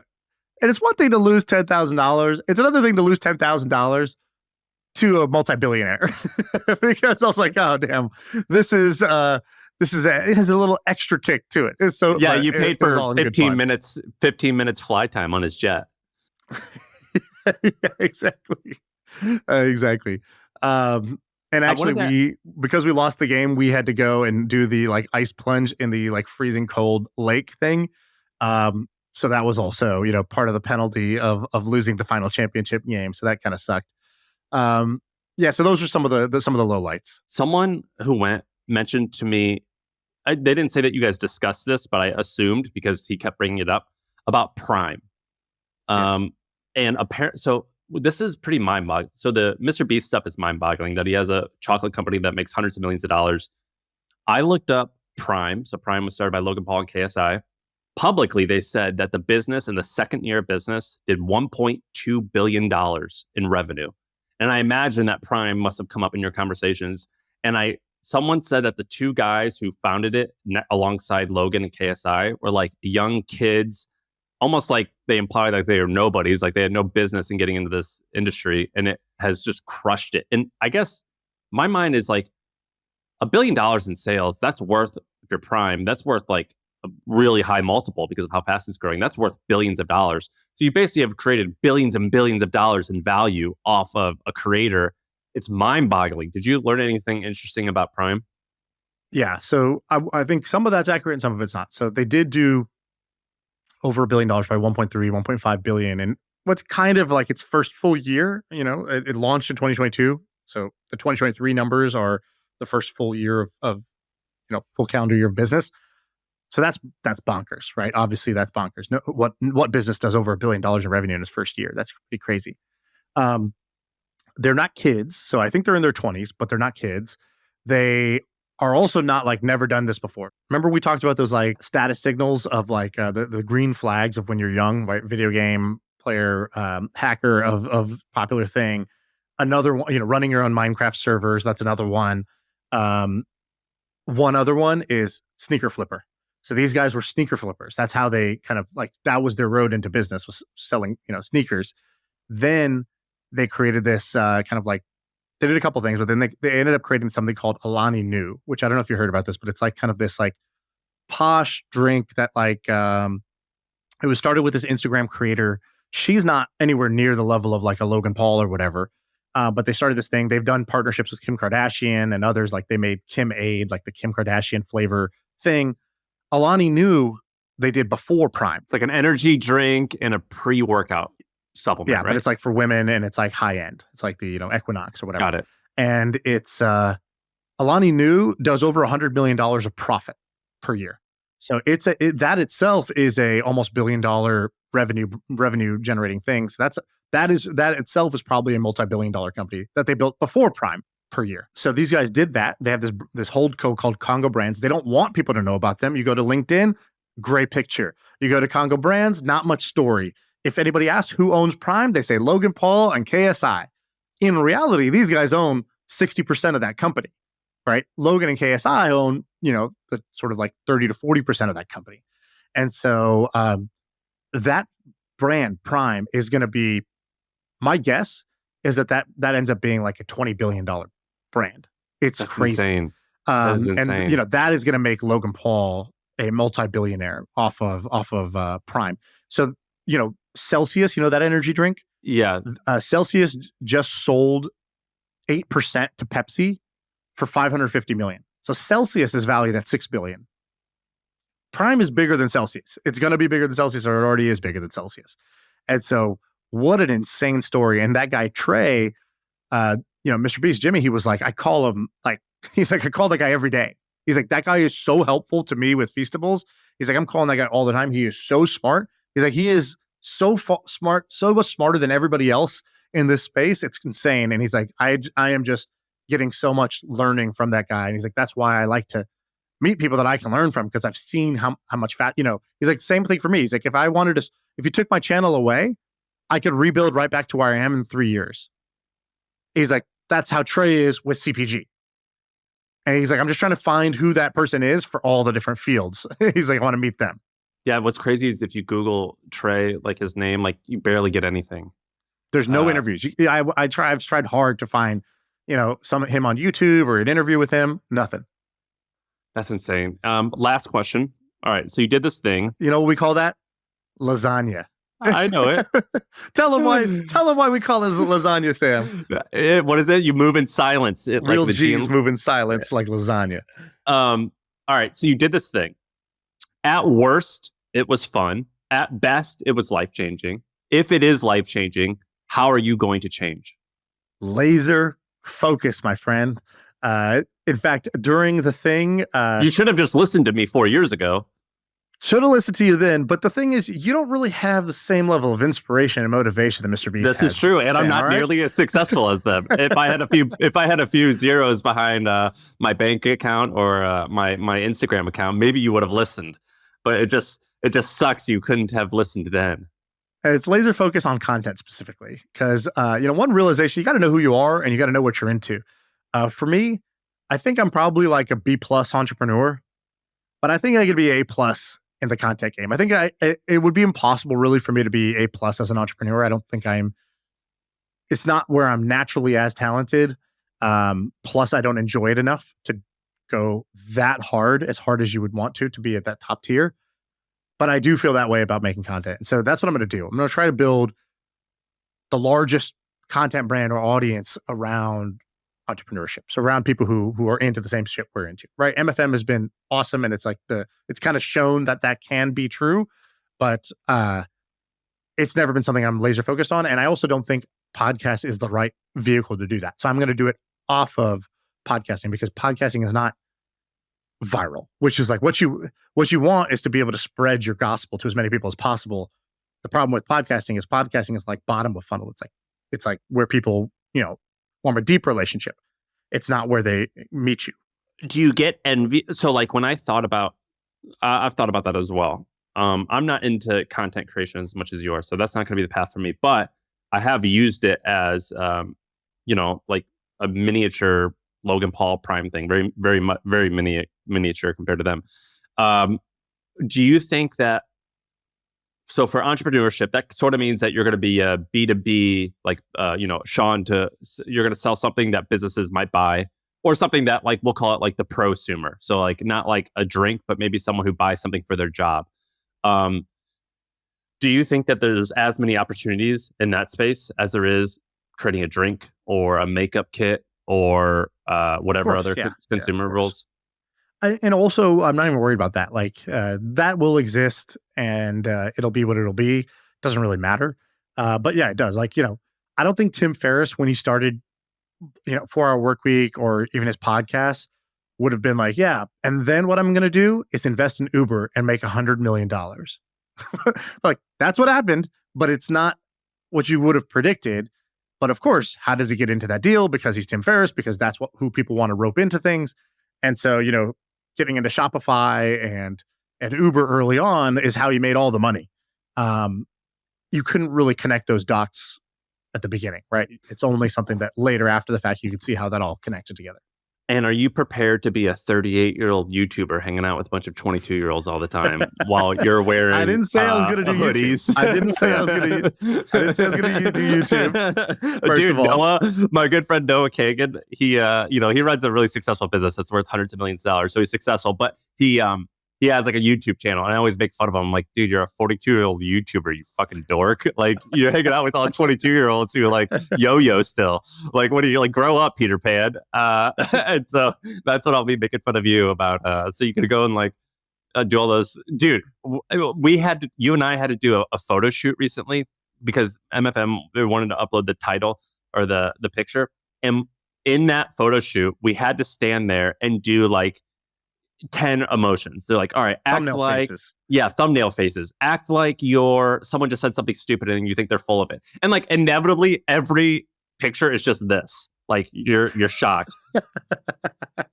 And it's one thing to lose $10,000. It's another thing to lose $10,000 to a multi-billionaire because I was like, oh damn, it has a little extra kick to it. It's so yeah, you paid for 15 minutes fly time on his jet. Yeah, exactly. And actually because we lost the game, we had to go and do the like ice plunge in the like freezing cold lake thing. So that was also, you know, part of the penalty of losing the final championship game. So that kind of sucked. So those are some of the low lights. Someone who mentioned to me, they didn't say that you guys discussed this, but I assumed because he kept bringing it up about Prime. And so this is pretty mind-boggling. So the MrBeast stuff is mind-boggling that he has a chocolate company that makes hundreds of millions of dollars. I looked up Prime. So Prime was started by Logan Paul and KSI. Publicly, they said that the business in the second year of business did $1.2 billion in revenue. And I imagine that Prime must have come up in your conversations. And someone said that the 2 guys who founded it alongside Logan and KSI were like young kids, almost like they implied like they were nobodies, like they had no business in getting into this industry. And it has just crushed it. And I guess my mind is like $1 billion in sales, that's worth, if you're Prime, that's worth like a really high multiple because of how fast it's growing. That's worth billions of dollars. So you basically have created billions and billions of dollars in value off of a creator. It's mind-boggling. Did you learn anything interesting about Prime? Yeah. So I think some of that's accurate and some of it's not. So they did do over $1 billion, by 1.3, 1.5 billion. And what's kind of like its first full year, you know, it launched in 2022. So the 2023 numbers are the first full year of you know, full calendar year of business. So that's bonkers, right? Obviously, that's bonkers. No, what business does over $1 billion in revenue in its first year? That's pretty crazy. They're not kids. So I think they're in their 20s, but they're not kids. They are also not like never done this before. Remember we talked about those like status signals of like the green flags of when you're young, right? Video game player, hacker of popular thing. Another one, running your own Minecraft servers. That's another one. One other one is sneaker flipper. So these guys were sneaker flippers. That's how they kind of like, that was their road into business, was selling, sneakers. Then they created this kind of like, they did a couple things, but then they ended up creating something called Alani Nu, which I don't know if you heard about this, but it's like kind of this like posh drink that like, it was started with this Instagram creator. She's not anywhere near the level of like a Logan Paul or whatever. But they started this thing. They've done partnerships with Kim Kardashian and others. Like they made Kim Aid, like the Kim Kardashian flavor thing. Alani Nu, they did before Prime. It's like an energy drink and a pre-workout supplement, Yeah, right? but it's like for women and it's like high end. It's like the, Equinox or whatever. Got it. And it's, Alani Nu does over $100 million of profit per year. So that itself is a almost $1 billion revenue generating thing. So that itself is probably a multi-billion dollar company that they built before Prime per year. So these guys did that. They have this holdco called Congo Brands. They don't want people to know about them. You go to LinkedIn, great picture. You go to Congo Brands, not much story. If anybody asks who owns Prime, they say Logan Paul and KSI. In reality, these guys own 60% of that company, right? Logan and KSI own, the sort of like 30 to 40% of that company. And so that brand Prime is going to be, my guess is that ends up being like a $20 billion brand. That's crazy. Insane. That is insane. And that is going to make Logan Paul a multi-billionaire off of Prime. So, Celsius, that energy drink? Yeah. Celsius just sold 8% to Pepsi for $550 million. So Celsius is valued at $6 billion. Prime is bigger than Celsius. It's going to be bigger than Celsius, or it already is bigger than Celsius. And so what an insane story. And that guy, Trey, MrBeast, Jimmy, he was like, I call him like, he's like, I call that guy every day. He's like, that guy is so helpful to me with Feastables. He's like, I'm calling that guy all the time. He is so smart. He's like, he is so smart, so much smarter than everybody else in this space. It's insane. And he's like, I am just getting so much learning from that guy. And he's like, that's why I like to meet people that I can learn from, because I've seen how much fat, he's like, same thing for me. He's like, if you took my channel away, I could rebuild right back to where I am in 3 years. He's like, that's how Trey is with CPG. And he's like, I'm just trying to find who that person is for all the different fields. He's like, I want to meet them. Yeah, what's crazy is if you Google Trey, like his name, like you barely get anything. There's no interviews. I've tried hard to find, some of him on YouTube or an interview with him. Nothing. That's insane. Last question. All right, so you did this thing. You know what we call that? Lasagna. I know it. Tell them why we call it lasagna, Sam. What is it? You move in silence. Real like G's move in silence like lasagna. All right, so you did this thing. At worst, it was fun. At best, it was life-changing. If it is life-changing, how are you going to change? Laser focus, my friend. In fact, during the thing... you should have just listened to me 4 years ago. Should have listened to you then, but the thing is, you don't really have the same level of inspiration and motivation that MrBeast has. This is true, and I'm not nearly as successful as them. If I had a few zeros behind my bank account or my Instagram account, maybe you would have listened. But it just sucks you couldn't have listened then. It's laser focus on content specifically, because one realization, you got to know who you are and you got to know what you're into. For me, I think I'm probably like a B+ entrepreneur, but I think I could be A+ in the content game. I think it would be impossible really for me to be A+ as an entrepreneur. I don't think it's not where I'm naturally as talented. Plus I don't enjoy it enough to go that hard as you would want to be at that top tier. But I do feel that way about making content. And so that's what I'm going to do. I'm going to try to build the largest content brand or audience around entrepreneurship. So around people who are into the same shit we're into, right? MFM has been awesome. And it's like it's kind of shown that can be true, but it's never been something I'm laser focused on. And I also don't think podcast is the right vehicle to do that. So I'm going to do it off of podcasting, because podcasting is not viral, which is like what you want is to be able to spread your gospel to as many people as possible. The problem with podcasting is like bottom of funnel. It's like where people, form a deep relationship. It's not where they meet you. Do you get envy? So like when I've thought about that as well. I'm not into content creation as much as you are, so that's not going to be the path for me. But I have used it as, like a miniature Logan Paul Prime thing, very, very much, very miniature compared to them. Do you think that? So for entrepreneurship, that sort of means that you're going to be a B2B, like Shaan, you're going to sell something that businesses might buy, or something that like we'll call it like the prosumer. So like not like a drink, but maybe someone who buys something for their job. Do you think that there's as many opportunities in that space as there is creating a drink or a makeup kit or whatever other consumer roles? And also, I'm not even worried about that. Like that will exist, and it'll be what it'll be. Doesn't really matter. But yeah, it does. Like, I don't think Tim Ferriss, when he started, 4-Hour Workweek or even his podcast, would have been like, yeah, and then what I'm going to do is invest in Uber and make $100 million. Like, that's what happened, but it's not what you would have predicted. But of course, how does he get into that deal? Because he's Tim Ferriss, because that's who people want to rope into things. And so, getting into Shopify and Uber early on is how he made all the money. You couldn't really connect those dots at the beginning, right? It's only something that later, after the fact, you could see how that all connected together. And are you prepared to be a 38-year-old YouTuber hanging out with a bunch of 22-year-olds all the time while you're wearing I didn't say I was going to do hoodies? YouTube. I didn't say I was going to do YouTube. Dude, Noah, my good friend Noah Kagan, he runs a really successful business that's worth hundreds of millions of dollars. So he's successful, but he has like a YouTube channel, and I always make fun of him. I'm like, dude, you're a 42-year-old YouTuber, you fucking dork. Like, you're hanging out with all 22-year-olds who are like yo-yo still. Like, what are you, like, grow up, Peter Pan? And so that's what I'll be making fun of you about. So you could go and like do all those. Dude, you and I had to do a photo shoot recently because MFM, they wanted to upload the title or the picture. And in that photo shoot, we had to stand there and do like 10 emotions. They're like, all right, thumbnail faces. Act like someone just said something stupid and you think they're full of it. And like inevitably every picture is just this. Like you're shocked.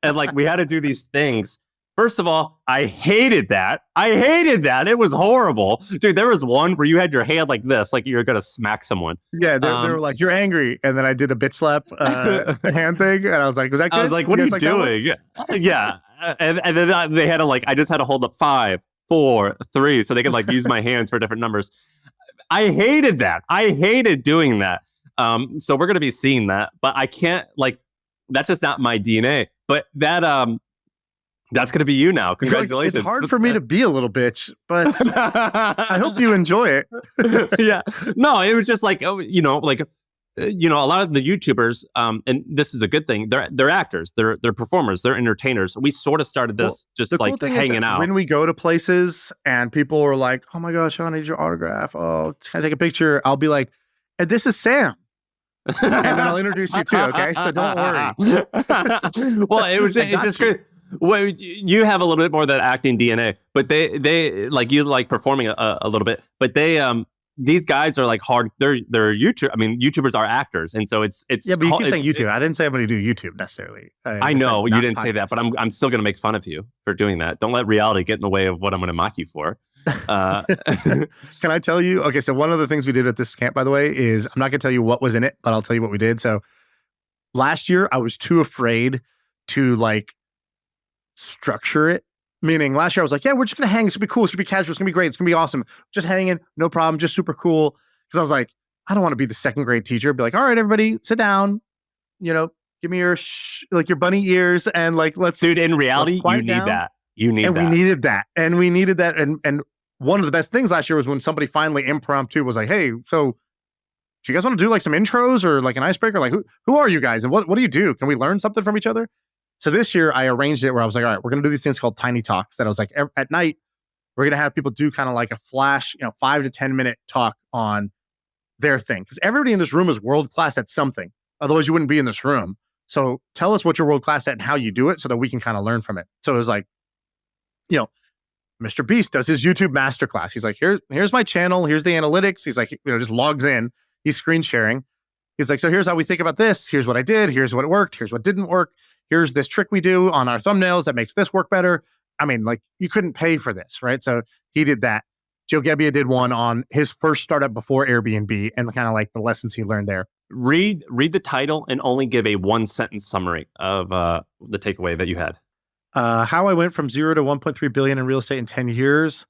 And like we had to do these things. First of all, I hated that. It was horrible. Dude, there was one where you had your hand like this, like you were going to smack someone. Yeah, they were like, you're angry. And then I did a bitch slap hand thing. And I was like, was that good? I was like, what are you doing? Yeah. And then they had to like, I just had to hold up 5, 4, 3 so they could like use my hands for different numbers. I hated that. I hated doing that. So we're going to be seeing that. But I can't, like, that's just not my DNA. But that's going to be you now. Congratulations. It's hard for me to be a little bitch, but I hope you enjoy it. Yeah. No, it was just like, a lot of the YouTubers, and this is a good thing. They're actors, they're performers, they're entertainers. We sort of started this like cool hanging out. When we go to places and people are like, "Oh my gosh, Shaan, I need your autograph. Oh, can I take a picture?" I'll be like, "And this is Sam." And then I'll introduce you too. Okay, so don't worry. Well, it's just great. Well, you have a little bit more of that acting DNA, but they like you like performing a little bit, but these guys are like hard. They're YouTube. I mean, YouTubers are actors, and so it's yeah. But you keep saying YouTube. I didn't say I'm going to do YouTube necessarily. I know you didn't say that, but I'm still going to make fun of you for doing that. Don't let reality get in the way of what I'm going to mock you for. Can I tell you? Okay, so one of the things we did at this camp, by the way, is I'm not going to tell you what was in it, but I'll tell you what we did. So last year, I was too afraid to like structure it. Meaning last year I was like, yeah, we're just going to hang. It's going to be cool. It's going to be casual. It's going to be great. It's going to be awesome. Just hanging. No problem. Just super cool. Because I was like, I don't want to be the second grade teacher. Be like, all right, everybody sit down. Give me your your bunny ears and like, let's. Dude, in reality, you need that. We needed that. And we needed that. And one of the best things last year was when somebody finally impromptu was like, hey, so do you guys want to do like some intros or like an icebreaker? Like, who are you guys? And what do you do? Can we learn something from each other? So this year I arranged it where I was like, all right, we're going to do these things called tiny talks that I was like, at night, we're going to have people do kind of like a flash, 5 to 10 minute talk on their thing. Because everybody in this room is world-class at something. Otherwise you wouldn't be in this room. So tell us what you're world-class at and how you do it so that we can kind of learn from it. So it was like, MrBeast does his YouTube masterclass. He's like, here's my channel. Here's the analytics. He's like, just logs in. He's screen sharing. He's like, so here's how we think about this. Here's what I did. Here's what worked. Here's what didn't work. Here's this trick we do on our thumbnails that makes this work better. I mean, like, you couldn't pay for this, right? So he did that. Joe Gebbia did one on his first startup before Airbnb and kind of like the lessons he learned there. Read the title and only give a 1-sentence summary of the takeaway that you had. How I went from 0 to 1.3 billion in real estate in 10 years.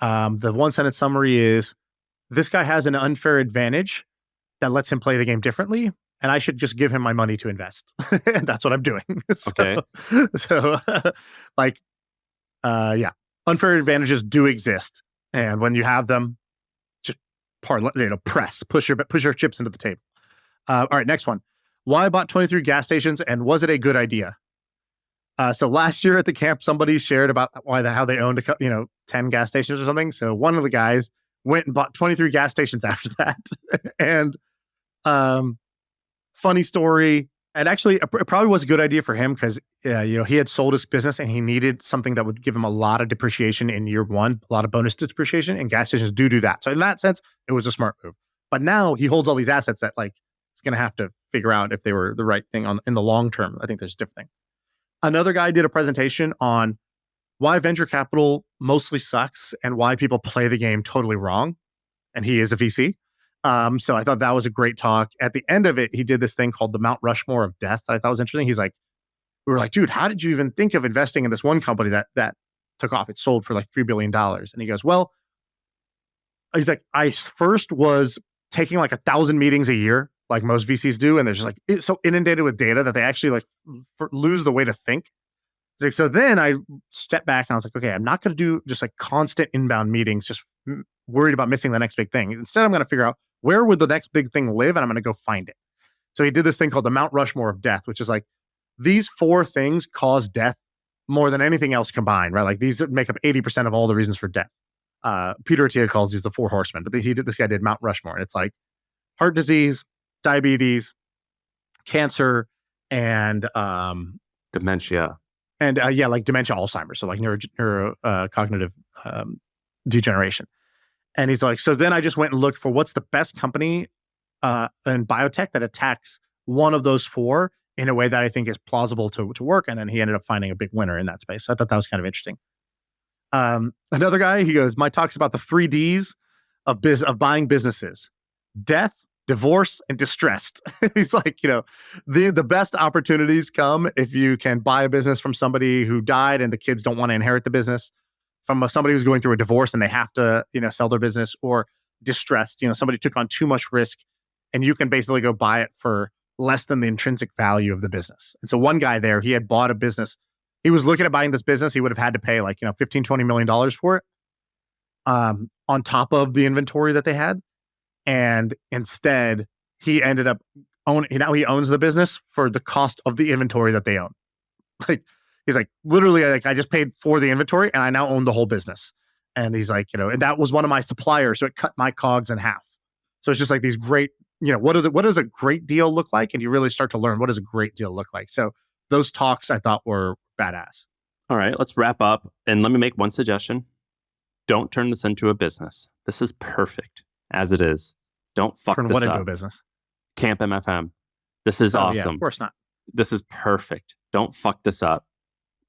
The 1-sentence summary is, this guy has an unfair advantage that lets him play the game differently, and I should just give him my money to invest. And that's what I'm doing. Okay. So yeah, unfair advantages do exist. And when you have them, just push your chips into the table. All right, next one. Why I bought 23 gas stations, and was it a good idea? So last year at the camp, somebody shared about how they owned 10 gas stations or something. So one of the guys went and bought 23 gas stations after that. And funny story. And actually, it probably was a good idea for him because he had sold his business and he needed something that would give him a lot of depreciation in year one, a lot of bonus depreciation, and gas stations do that. So in that sense, it was a smart move. But now he holds all these assets that it's going to have to figure out if they were the right thing in the long term. I think there's a different thing. Another guy did a presentation on why venture capital mostly sucks and why people play the game totally wrong. And he is a VC. So I thought that was a great talk. At the end of it, he did this thing called the Mount Rushmore of death that I thought was interesting. He's like, we were like, dude, how did you even think of investing in this one company that took off? It sold for like $3 billion. And he goes, well, he's like, I first was taking like 1,000 meetings a year, like most VCs do. And they're just like, it's so inundated with data that they actually lose the way to think. So then I stepped back and I was like, okay, I'm not going to do just like constant inbound meetings, just worried about missing the next big thing. Instead, I'm going to figure out where would the next big thing live, and I'm going to go find it. So he did this thing called the Mount Rushmore of death, which is like, these 4 things cause death more than anything else combined, right? Like these make up 80% of all the reasons for death. Peter Attia calls these the 4 horsemen, but this guy did Mount Rushmore. And it's like heart disease, diabetes, cancer, and dementia. And like dementia, Alzheimer's. So like neurocognitive degeneration. And he's like, so then I just went and looked for what's the best company in biotech that attacks one of those 4 in a way that I think is plausible to work. And then he ended up finding a big winner in that space. So I thought that was kind of interesting. Another guy, he goes, my talk's about the 3 Ds of buying businesses: death, divorce, and distressed. He's like, the best opportunities come if you can buy a business from somebody who died and the kids don't want to inherit the business, from somebody who's going through a divorce and they have to, sell their business, or distressed, somebody took on too much risk and you can basically go buy it for less than the intrinsic value of the business. And so one guy there, he had bought a business. He was looking at buying this business. He would have had to pay like, $15-20 million for it on top of the inventory that they had. And instead, he ended up now he owns the business for the cost of the inventory that they own. Like, he's like, literally, like, I just paid for the inventory and I now own the whole business. And he's like, and that was one of my suppliers, so it cut my COGS in half. So it's just like these great, what does a great deal look like? And you really start to learn, what does a great deal look like? So those talks I thought were badass. All right, let's wrap up. And let me make one suggestion. Don't turn this into a business. This is perfect as it is. Don't fuck Turn this what up. into a business? Camp MFM. This is awesome. Yeah, of course not. This is perfect. Don't fuck this up.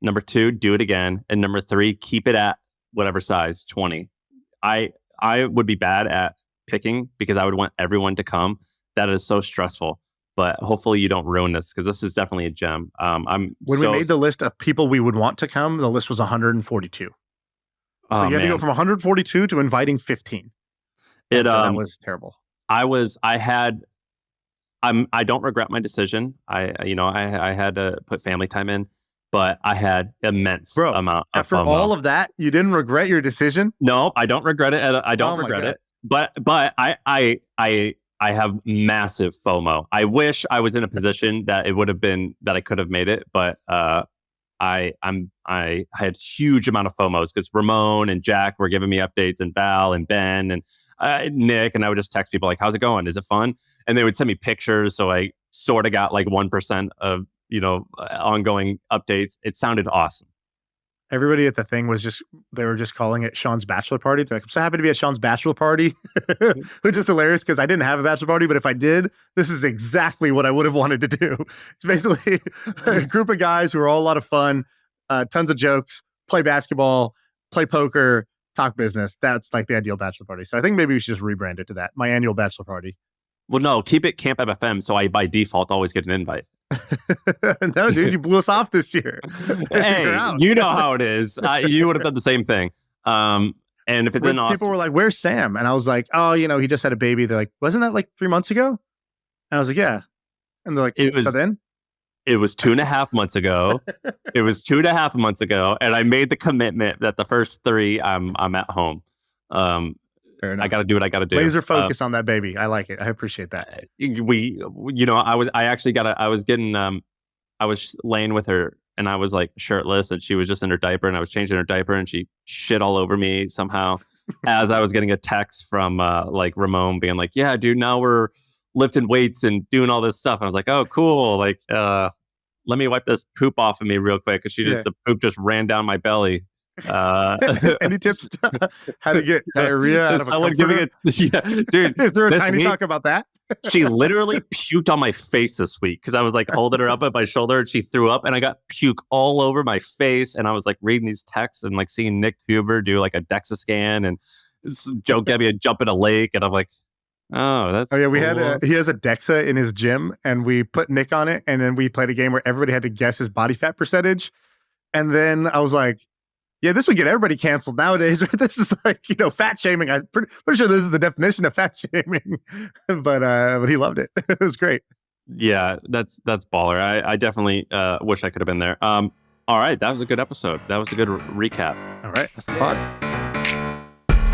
Number 2, do it again. And number 3, keep it at whatever size, 20. I would be bad at picking because I would want everyone to come. That is so stressful. But hopefully you don't ruin this because this is definitely a gem. When we made the list of people we would want to come, the list was 142. So you had to go from 142 to inviting 15. So that was terrible. I don't regret my decision. I had to put family time in, but I had immense amount of after FOMO. all of that, you didn't regret your decision? No, I don't regret it. I don't regret it. But I have massive FOMO. I wish I was in a position that it would have been that I could have made it, but I had huge amount of FOMOs because Ramon and Jack were giving me updates, and Val and Ben and Nick, and I would just text people like, how's it going? Is it fun? And they would send me pictures. So I sort of got like 1% of, ongoing updates. It sounded awesome. everybody at the thing they were just calling it Shaan's bachelor party. They're like, I'm so happy to be at Shaan's bachelor party, which is hilarious because I didn't have a bachelor party, but if I did, this is exactly what I would have wanted to do. It's basically a group of guys who are all a lot of fun, tons of jokes, play basketball, play poker, talk business. That's like the ideal bachelor party. So I think maybe we should just rebrand it to that. My annual bachelor party. Well, no, keep it Camp FFM. So I, by default, always get an invite. No, dude, you blew us off this year. Hey, you know how it is. You would have done the same thing. And if it's in Austin, people were like, "Where's Sam?" And I was like, "Oh, he just had a baby." They're like, "Wasn't that like 3 months ago?" And I was like, "Yeah." And they're like, "So then?" It was 2.5 months ago. It was 2.5 months ago, and I made the commitment that the first 3 I'm at home. I got to do what I got to do. Laser focus on that baby. I like it. I appreciate that. I was laying with her and I was like shirtless and she was just in her diaper and I was changing her diaper and she shit all over me somehow as I was getting a text from like Ramon being like, yeah, dude, now we're lifting weights and doing all this stuff. I was like, oh, cool. Like, let me wipe this poop off of me real quick. Cause the poop just ran down my belly. Any tips to how to get diarrhea out of a comforter? Yeah, dude. Is there a tiny talk about that? She literally puked on my face this week because I was like holding her up at my shoulder and she threw up and I got puke all over my face and I was like reading these texts and like seeing Nick Huber do like a DEXA scan and Joe Gebbia jump in a lake and I'm like, oh, that's yeah. We cool. he has a DEXA in his gym and we put Nick on it and then we played a game where everybody had to guess his body fat percentage and then I was like, yeah, this would get everybody canceled nowadays. This is like, fat shaming. I'm pretty sure this is the definition of fat shaming. But he loved it. It was great. Yeah, that's baller. I definitely wish I could have been there. All right, that was a good episode. That was a good recap. All right, that's the pod.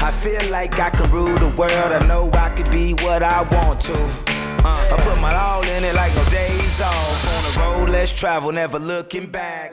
I feel like I can rule the world. I know I could be what I want to. I put my all in it like no days off. On the road, let's travel, never looking back.